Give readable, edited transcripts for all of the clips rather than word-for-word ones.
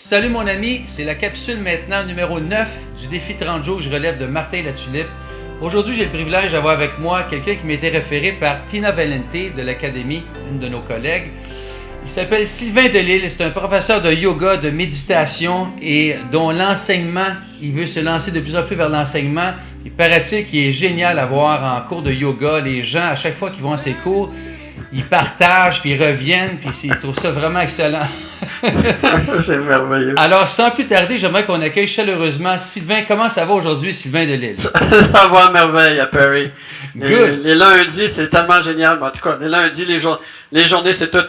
Salut mon ami, c'est la capsule maintenant numéro 9 du défi 30 jours que je relève de Martin Latulippe. Aujourd'hui, j'ai le privilège d'avoir avec moi quelqu'un qui m'a été référé par Tina Valente de l'Académie, une de nos collègues. Il s'appelle Sylvain Delisle, c'est un professeur de yoga, de méditation et dont l'enseignement, il veut se lancer de plus en plus vers l'enseignement. Il paraît-il qu'il est génial à voir en cours de yoga. Les gens, à chaque fois qu'ils vont à ses cours, ils partagent, puis ils reviennent, puis ils trouvent ça vraiment excellent. C'est merveilleux. Alors, sans plus tarder, j'aimerais qu'on accueille chaleureusement Sylvain. Comment ça va aujourd'hui, Sylvain Delisle? Ça va à merveille à Perry. Les lundis, c'est tellement génial. En tout cas, les lundis, les journées, c'est tout.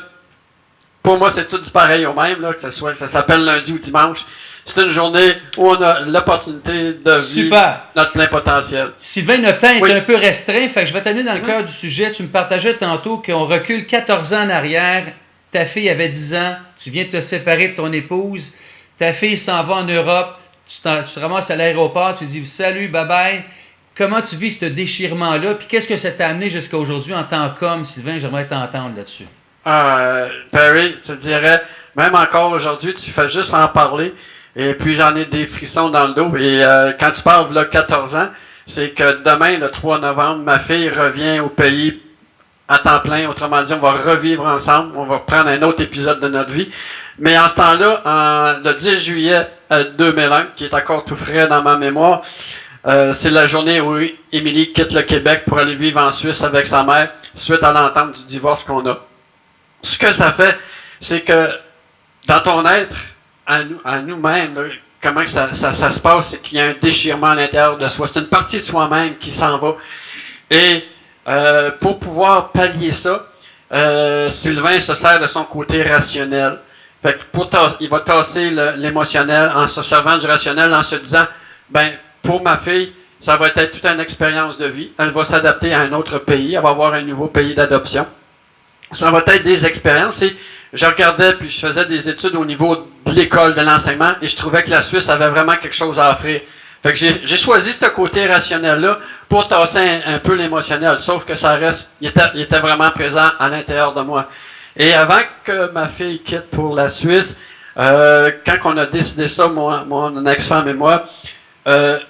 Pour moi, c'est tout du pareil au même, là, que ça s'appelle lundi ou dimanche. C'est une journée où on a l'opportunité de vivre notre plein potentiel. Sylvain, notre temps est un peu restreint, fait que je vais t'amener dans le cœur du sujet. Tu me partageais tantôt qu'on recule 14 ans en arrière. Ta fille avait 10 ans, tu viens de te séparer de ton épouse, ta fille s'en va en Europe, tu te ramasses à l'aéroport, tu dis « Salut, bye-bye ». Comment tu vis ce déchirement-là? Puis qu'est-ce que ça t'a amené jusqu'à aujourd'hui en tant qu'homme, Sylvain? J'aimerais t'entendre là-dessus. Perry, je te dirais, même encore aujourd'hui, tu fais juste en parler. Et puis, j'en ai des frissons dans le dos. Et quand tu parles de 14 ans, c'est que demain, le 3 novembre, ma fille revient au pays à temps plein. Autrement dit, on va revivre ensemble. On va prendre un autre épisode de notre vie. Mais en ce temps-là, le 10 juillet 2001, qui est encore tout frais dans ma mémoire, c'est la journée où Émilie quitte le Québec pour aller vivre en Suisse avec sa mère, suite à l'entente du divorce qu'on a. Ce que ça fait, c'est que dans ton être, à nous-mêmes, comment que ça se passe, c'est qu'il y a un déchirement à l'intérieur de soi. C'est une partie de soi-même qui s'en va. Et pour pouvoir pallier ça, Sylvain se sert de son côté rationnel. Fait que il va tasser l'émotionnel en se servant du rationnel, en se disant, ben pour ma fille, ça va être toute une expérience de vie. Elle va s'adapter à un autre pays. Elle va avoir un nouveau pays d'adoption. Ça va être des expériences. Et je regardais, puis je faisais des études au niveau de l'école, de l'enseignement, et je trouvais que la Suisse avait vraiment quelque chose à offrir. Fait que j'ai choisi ce côté rationnel-là pour tasser un peu l'émotionnel, sauf que ça reste, il était vraiment présent à l'intérieur de moi. Et avant que ma fille quitte pour la Suisse, quand on a décidé ça, mon ex-femme et moi,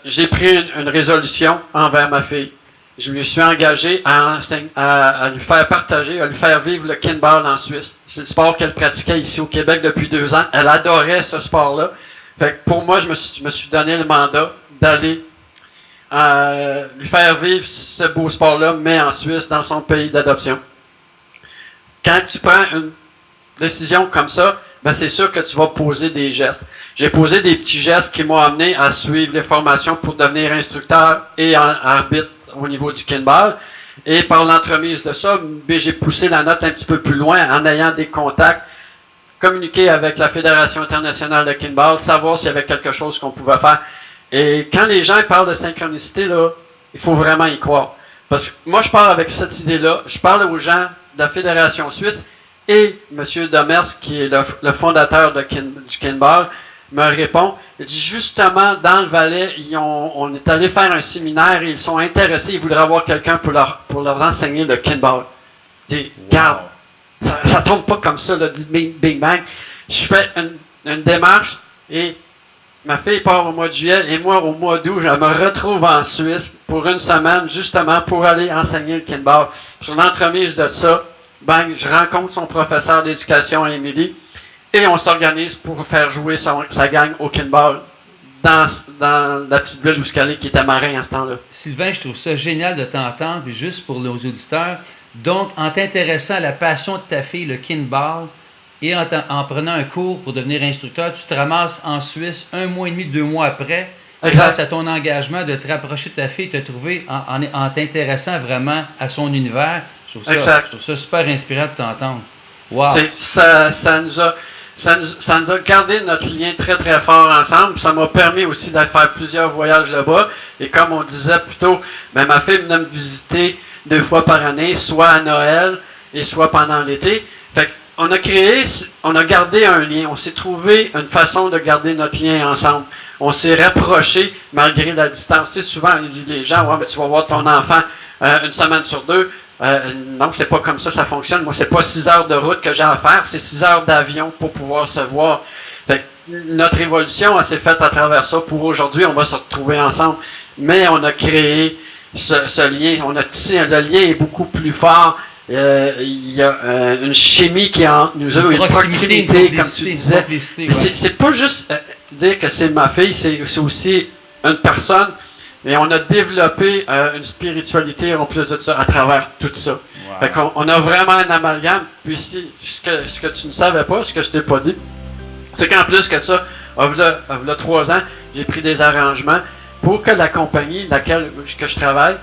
j'ai pris une résolution envers ma fille. Je me suis engagé à lui faire partager, à lui faire vivre le kinball en Suisse. C'est le sport qu'elle pratiquait ici au Québec depuis 2 ans. Elle adorait ce sport-là. Fait que pour moi, je me suis donné le mandat d'aller lui faire vivre ce beau sport-là, mais en Suisse, dans son pays d'adoption. Quand tu prends une décision comme ça, ben c'est sûr que tu vas poser des gestes. J'ai posé des petits gestes qui m'ont amené à suivre les formations pour devenir instructeur et arbitre au niveau du kinball. Et par l'entremise de ça, j'ai poussé la note un petit peu plus loin en ayant des contacts, communiquer avec la Fédération internationale de kinball, savoir s'il y avait quelque chose qu'on pouvait faire. Et quand les gens parlent de synchronicité, là, il faut vraiment y croire. Parce que moi, je parle avec cette idée-là. Je parle aux gens de la Fédération suisse et M. Demers, qui est le fondateur du kinball, me répond. Il dit justement, dans le Valais, on est allé faire un séminaire et ils sont intéressés, ils voudraient avoir quelqu'un pour leur enseigner le kinball. Il dit, regarde, ça tombe pas comme ça, là, du bing bang. Je fais une démarche et ma fille part au mois de juillet et moi, au mois d'août, je me retrouve en Suisse pour une semaine, justement pour aller enseigner le kinball. Sur l'entremise de ça, bang, je rencontre son professeur d'éducation à Émilie. Et on s'organise pour faire jouer sa gang au kinball dans la petite ville où Scalé qui était marin à ce temps-là. Sylvain, je trouve ça génial de t'entendre, puis juste pour nos auditeurs. Donc, en t'intéressant à la passion de ta fille, le kinball, et en prenant un cours pour devenir instructeur, tu te ramasses en Suisse 1 mois et demi, 2 mois après, grâce à ton engagement de te rapprocher de ta fille, te trouver en t'intéressant vraiment à son univers. Je trouve ça super inspirant de t'entendre. Wow! Ça nous a gardé notre lien très, très fort ensemble. Ça m'a permis aussi de faire plusieurs voyages là-bas. Et comme on disait plus tôt, ben, ma fille venait me visiter 2 fois par année, soit à Noël et soit pendant l'été. Fait qu'on on a gardé un lien. On s'est trouvé une façon de garder notre lien ensemble. On s'est rapprochés malgré la distance. Tu sais, souvent, on dit les gens, ouais, mais tu vas voir ton enfant 1 semaine sur 2. Non, c'est pas comme ça fonctionne. Moi, c'est pas 6 heures de route que j'ai à faire, c'est 6 heures d'avion pour pouvoir se voir. Fait notre évolution, elle s'est faite à travers ça. Pour aujourd'hui, on va se retrouver ensemble. Mais on a créé ce lien. On a tissé, le lien est beaucoup plus fort. Il y a une chimie qui est entre nous deux, une proximité, comme tu disais. Mais c'est pas juste dire que c'est ma fille, c'est aussi une personne. Et on a développé une spiritualité en plus de ça, à travers tout ça. Wow. Fait qu'on on a vraiment un amalgame. Puis ce que tu ne savais pas, ce que je t'ai pas dit, c'est qu'en plus que ça, il y a 3 ans, j'ai pris des arrangements pour que la compagnie que je travaille,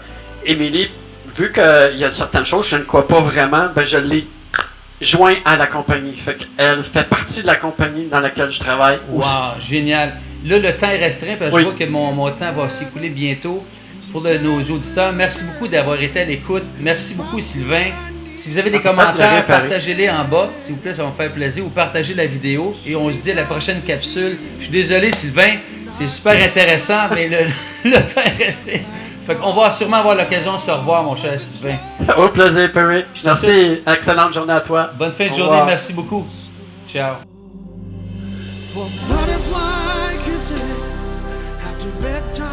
Émilie, vu qu'il y a certaines choses, je ne crois pas vraiment, ben je l'ai joint à la compagnie. Fait qu'elle fait partie de la compagnie dans laquelle je travaille aussi. Wow, génial. Là, le temps est restreint parce que je vois que mon temps va s'écouler bientôt. Pour nos auditeurs, merci beaucoup d'avoir été à l'écoute. Merci beaucoup, Sylvain. Si vous avez des commentaires, partagez-les en bas, s'il vous plaît, ça va me faire plaisir. Ou partagez la vidéo. Et on se dit à la prochaine capsule. Je suis désolé, Sylvain, c'est super intéressant, mais le temps est restreint. Fait qu'on va sûrement avoir l'occasion de se revoir, mon cher Sylvain. Au plaisir, Perry. Merci. Excellente journée à toi. Bonne fin de journée. Merci beaucoup. Ciao. For butterfly kisses after bedtime.